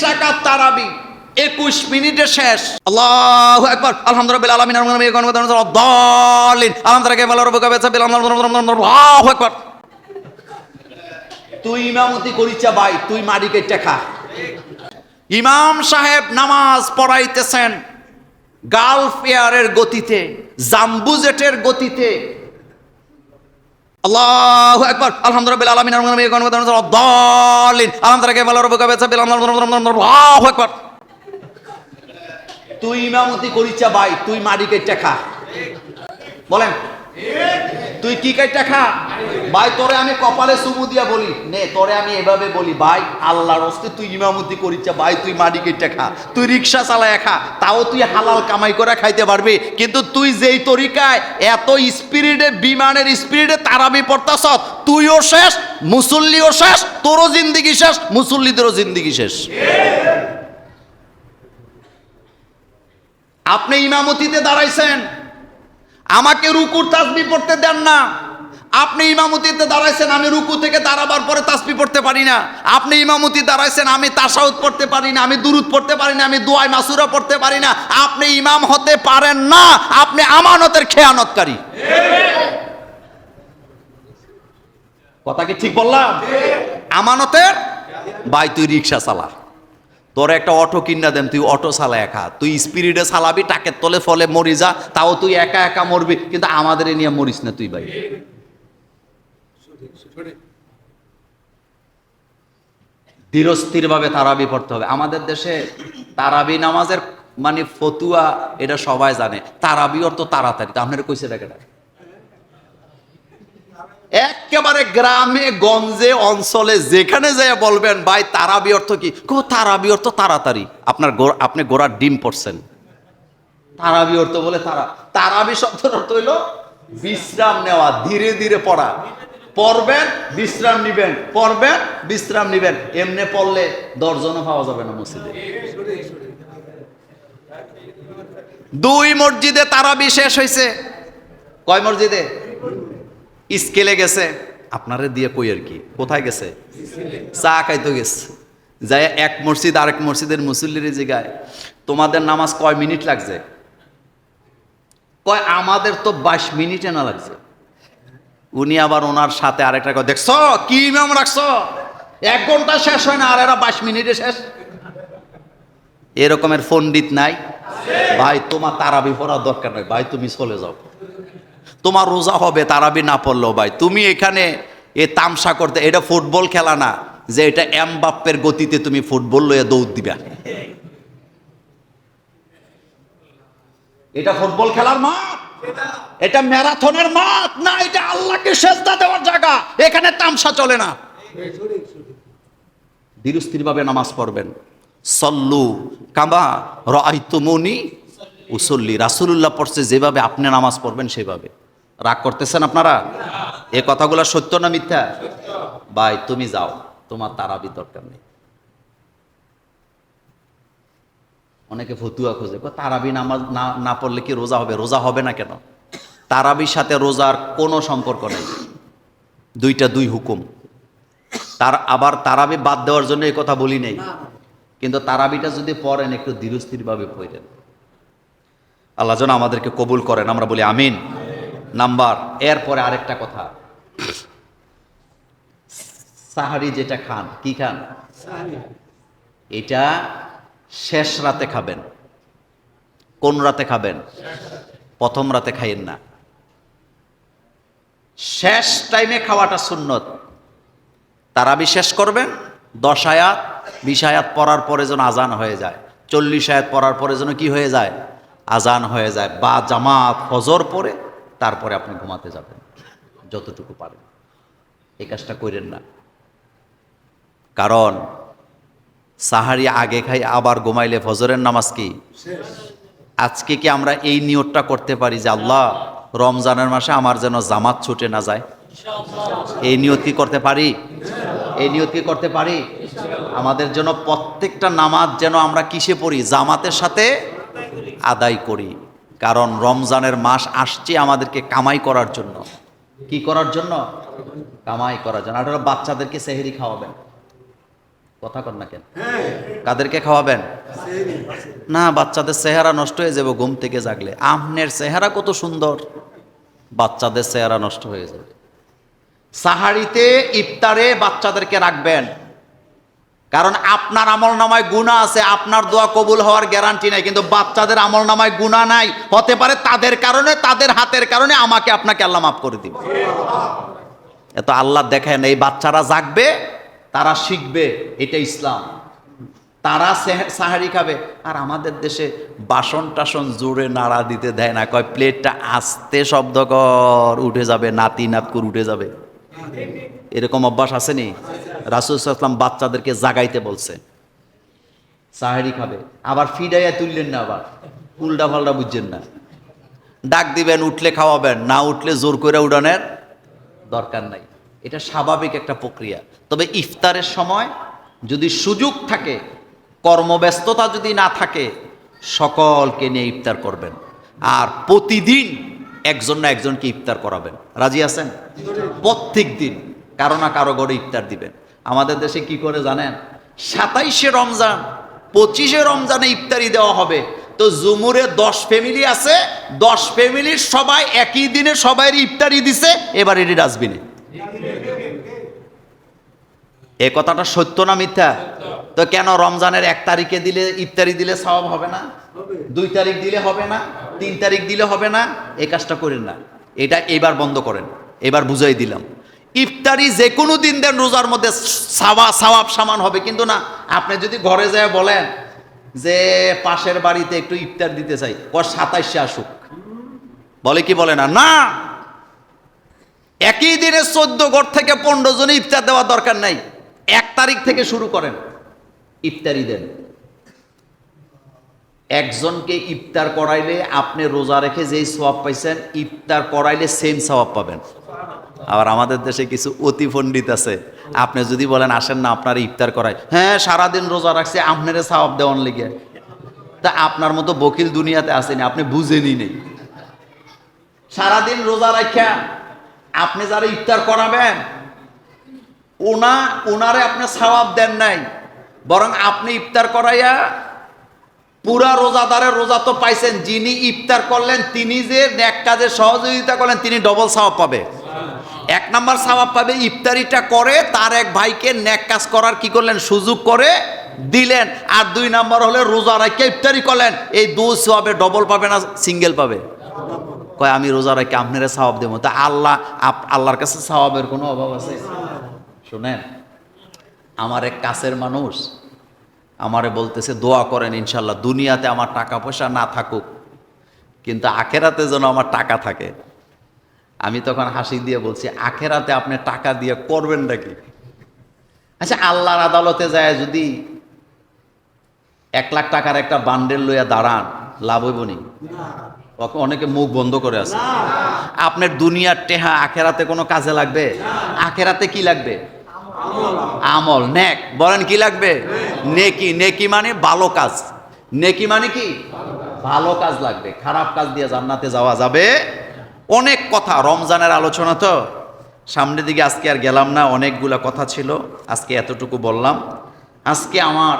রাকাত তারাবি 21 মিনিটে শেষ। আল্লাহু আকবার, আলহামদুলিল্লাহ আলামিন আল্লাহু আকবার। তুই ইমামতি করিচ্ছা ভাই, তুই মাটি কেটে খা। ইমাম সাহেব নামাজ পড়াইতেছেন গালফ এয়ারের গতিতে, জাম্বু জেটের গতিতে। আল্লাহু আকবার, আলহামদুলিল্লাহ আলামিন আল্লাহু আকবার। তুই ইমামতি করিচ্ছা ভাই, তুই মাটি কেটে খা। বলেন তুই কি কেটে খা ভাই? তোরে আমি কপালে চুমু দিয়া বলি নে, তোরে আমি এভাবে বলি ভাই আল্লাহর হস্তে তুই ইমামতি করিচ্ছা ভাই, তুই মাটি কেটে খা, তুই রিক্সা চালায় খা, তাও তুই হালাল কামাই করে খাইতে পারবি। কিন্তু তুই যেই তরিকায় এত স্পিরিডে, বিমানের স্পিরিডে তারাবি পড়তাছ, তুইও শেষ, মুসল্লিও শেষ, তোরও জিন্দিগি শেষ, মুসল্লিদেরও জিন্দিগি শেষ। আপনি ইমামতিতে দাঁড়াইছেন, আমাকে রুকুর তাসবিহ পড়তে দেন না। আপনি ইমামতিতে দাঁড়াইছেন, আমি রুকু থেকে দাঁড়াবার পরে তাসবিহ পড়তে পারি না। আপনি ইমামতি দাঁড়াইছেন, আমি তাশাহুদ পড়তে পারি না, আমি দুরুদ পড়তে পারি না, আমি দুআ মাসুরা পড়তে পারি না। আপনি ইমাম হতে পারেন না, আপনি আমানতের খেয়ানতকারী। কথা কি ঠিক বললাম? আমানতের ভাই, তুই রিক্সা চালা, তোর একটা অটো কিনা দেন, তুই অটো চালায় খা, তুই স্পিরিডে চালাবি, টাকের তলে ফলে মরি যা, তাও তুই একা একা মরবি, কিন্তু আমাদের এ নিয়ে মরিস না তুই ভাই। ধীরস্থির ভাবে তারাবি পড়তে হবে। আমাদের দেশে তারাবি নামাজের মানে ফতুয়া এটা সবাই জানে, তারাবি অর্থ তাড়াতাড়ি। তা আপনারা কইছে এটা কেন? একেবারে গ্রামে গঞ্জে অঞ্চলে যেখানে যায় বলবেন ভাই তারাবি অর্থ কি? তারাবি অর্থ তাড়াতাড়ি। আপনি গোড়ার ডিম পড়ছেন। তারাবি অর্থ বলে তারাবি শব্দের অর্থ হইল বিশ্রাম নেওয়া, ধীরে ধীরে পড়া। পড়বেন বিশ্রাম নিবেন, পড়বেন বিশ্রাম নিবেন। এমনি পড়লে 10 জনও পাওয়া যাবে না মসজিদে। 2 মসজিদে তারাবি শেষ হয়েছে। কয় মসজিদে? স্কেলে গেছে। আপনারে দিয়ে কই আর কি, কোথায় গেছে? চা খাইতে গেছে। যাই এক মসজিদ আরেক মসজিদের মুসল্লির জিগায় তোমাদের নামাজ কয় মিনিট লাগছে? কয় আমাদের তো 22 মিনিটে না লাগছে। উনি আবার ওনার সাথে আরেকটা কয়, দেখছো কি ইমাম রাখছো, 1 ঘন্টা শেষ হয় না আর এরা 22 মিনিটে শেষ। এরকমের পণ্ডিত নাই ভাই? তোমার তারাবি পড়ার দরকার নাই ভাই, তুমি চলে যাও। তোমার রোজা হবে তারাবি না পড়লেও ভাই। তুমি এখানে এ তামসা করতে, এটা ফুটবল খেলা না যে এটা এমবাপ্পের গতিতে তুমি ফুটবল লইয়া দৌড় দিবা। এটা ফুটবল খেলার মাঠ, এটা ম্যারাথনের মাঠ না, এটা আল্লাহকে সেজদা দেওয়ার জায়গা। এখানে তামসা চলে না। ধীরস্থির ভাবে নামাজ পড়বেন। সল্লু কামা রাআইতুমুনি উসল্লি। রাসূলুল্লাহ পড়ছে যেভাবে আপনি নামাজ পড়বেন সেভাবে। রাগ করতেছেন আপনারা? এ কথাগুলো সত্য না মিথ্যা? ভাই তুমি যাও, তোমার তারাবি দরকার নেই। অনেকে ফতুয়া খোঁজে, তারাবি নামাজ না পড়লে কি রোজা হবে? রোজা হবে না কেন? তারাবির সাথে রোজার কোনো সম্পর্ক নেই। দুইটা দুই হুকুম। আবার তারাবি বাদ দেওয়ার জন্য এই কথা বলি নেই, কিন্তু তারাবিটা যদি পড়েন একটু ধীরস্থির ভাবে পড়েন। আল্লাহ যেন আমাদেরকে কবুল করেন, আমরা বলি আমিন। নাম্বার, এরপরে আরেকটা কথা, সাহারি যেটা খান, কি খান? এটা শেষ রাতে খাবেন। কোন রাতে খাবেন? প্রথম রাতে খাইয়েন না, শেষ টাইমে খাওয়াটা সুন্নত। তারাবি শেষ করবেন 10 আয়াত 20 আয়াত পড়ার পরে যেন আজান হয়ে যায়, 40 আয়াত পড়ার পরে যেন কি হয়ে যায়? আজান হয়ে যায়, বা জামাত ফজর পরে তারপরে আপনি ঘুমাতে যাবেন যতটুকু পারেন। এই কাজটা করেন না, কারণ সাহারি আগে খাই আবার ঘুমাইলে ফজরের নামাজ কি? আজকে কি আমরা এই নিয়তটা করতে পারি যে আল্লাহ রমজানের মাসে আমার যেন জামাত ছুটে না যায়? এই নিয়ত কি করতে পারি? এই নিয়ত কি করতে পারি? আমাদের জন্য প্রত্যেকটা নামাজ যেন আমরা কিসে পড়ি? জামাতের সাথে আদায় করি। কারণ রমজানের মাস আসছে আমাদেরকে কামাই করার জন্য। কি করার জন্য? কামাই করার জন্য। আর বাচ্চাদেরকে সেহরি খাওয়াবেন, কথা কর না কেন? কাদেরকে খাওয়াবেন? না, বাচ্চাদের চেহারা নষ্ট হয়ে যাবে ঘুম থেকে জাগলে। আমনের চেহারা কত সুন্দর, বাচ্চাদের চেহারা নষ্ট হয়ে যাবে। সাহারিতে ইফতারে বাচ্চাদেরকে রাখবেন, কারণ আপনার আমল নামায় গুনাহ আছে, আপনার দোয়া কবুল হওয়ার গ্যারান্টি নাই, কিন্তু বাচ্চাদের আমল নামায় গুনাহ নাই, হতে পারে তাদের কারণে, তাদের হাতের কারণে আমাকে আপনাকে আল্লাহ মাফ করে দিবে। এত আল্লাহ দেখেন, এই বাচ্চারা জাগবে, তারা শিখবে, এটা ইসলাম। তারা সাহারি খাবে। আর আমাদের দেশে বাসন টাসন জোরে নাড়া দিতে দেয় না, কয় প্লেটটা আস্তে শব্দ কর, উঠে যাবে, নাতি নাতকুর উঠে যাবে। এরকম অভ্যাস আসেনি? রাসূল সাল্লাল্লাহু আলাইহি ওয়াসাল্লাম বাচ্চাদেরকে জাগাইতে বলছে, সাহারি খাবে। আবার ফিডাইয়া তুললেন না, আবার উল্টা পাল্টা বুঝছেন না। ডাক দিবেন, উঠলে খাওয়াবেন, না উঠলে জোর করে উড়ানোর দরকার নাই। এটা স্বাভাবিক একটা প্রক্রিয়া। তবে ইফতারের সময় যদি সুযোগ থাকে, কর্মব্যস্ততা যদি না থাকে, সকলকে নিয়ে ইফতার করবেন। আর প্রতিদিন একজন না একজনকে ইফতার করাবেন। রাজি আছেন? প্রত্যেক দিন কারো না কারো ঘরে ইফতার দিবেন। আমাদের দেশে কি করে জানেন? 27শে রমজান, 25শে রমজানে ইফতারি দেওয়া হবে। তো জুমুরে 10 ফ্যামিলি আছে, 10 ফ্যামিলির সবাই একই দিনে সবাই ইফতারি দিছে, এবার এটি ডাস্টবিনে। এ কথাটা সত্য না মিথ্যা? তো কেন রমজানের 1 তারিখে দিলে, ইফতারি দিলে সওয়াব হবে না? 2 তারিখ দিলে হবে না? 3 তারিখ দিলে হবে না? এই কাজটা করেন না। এটা এবার বন্ধ করেন। এবার বুঝাই দিলাম, ইফতারি যে কোনো দিন দেন, রোজার মধ্যে সওয়াব সমান হবে। কিন্তু না, আপনি যদি ঘরে যায় বলেন যে পাশের বাড়িতে একটু ইফতার দিতে চাই, 27শে আসুক, বলে কি বলে না? না, একই দিনে 14 ঘর থেকে 15 জনে ইফতার দেওয়ার দরকার নাই। 1 তারিখ থেকে শুরু করেন, ইফতারি দেন। একজনকে ইফতার করাইলে আপনি রোজা রেখে যেই সওয়াব পাইছেন, ইফতার করাইলে সেম সওয়াব পাবেন। আবার আমাদের দেশে কিছু অতি পণ্ডিত আছে, আপনি যদি বলেন আসেন না আপনার ইফতার করায়, হ্যাঁ সারাদিন রোজা রাখছে, আপনারে সওয়াব দেওয়ান লেগে। তা আপনার মতো বকিল দুনিয়াতে আসেনি, আপনি বুঝেনি নেই। সারাদিন রোজা রাখা আপনি যারা ইফতার করাবেন, ওনারে আপনি সওয়াব দেন নাই, বরং আপনি ইফতার করাইয়া পুরা রোজাদারের রোজা তো পাইছেন। যিনি ইফতার করলেন তিনি যে নেক কাজে সহযোগিতা করলেন, তিনি ডবল সওয়াব পাবে। 1 নাম্বার সওয়াব পাবে ইফতারিটা করে তার এক ভাইকে নেক কাজ করার কি করলেন, সুযোগ করে দিলেন। আর 2 নাম্বার হলে রোজা রাখে ইফতারি করলেন, এই 2 সওয়াবে ডবল পাবে না সিঙ্গেল পাবে? কয় আমি রোজা রাখে আপনারা সওয়াব দেবো। তা আল্লাহর কাছে সওয়াবের কোনো অভাব আছে? শুনেন, আমার এক কাছের মানুষ আমারে বলতেছে দোয়া করেন ইনশাল্লাহ দুনিয়াতে আমার টাকা পয়সা না থাকুক, কিন্তু আখেরাতে যেন আমার টাকা থাকে। আমি তখন হাসি দিয়ে বলছি, আখেরাতে আপনি টাকা দিয়ে করবেন নাকি? আচ্ছা, আল্লাহর আদালতে যায় যদি 1 লাখ টাকার একটা বান্ডেল লইয়া দাঁড়ান, লাভ হইব নি? অনেকে মুখ বন্ধ করে আছে। আপনার দুনিয়ার টেহা আখেরাতে কোনো কাজে লাগবে? আখেরাতে কি লাগবে? আমল, নেক। বলেন কি লাগবে? নেকি। নেকি মানে ভালো কাজ। নেকি মানে কি? ভালো কাজ লাগবে। খারাপ কাজ দিয়ে জান্নাতে যাওয়া যাবে? অনেক কথা, রমজানের আলোচনা তো সামনের দিকে আজকে আর গেলাম না, অনেকগুলা কথা ছিল, আজকে এতটুকু বললাম। আজকে আমার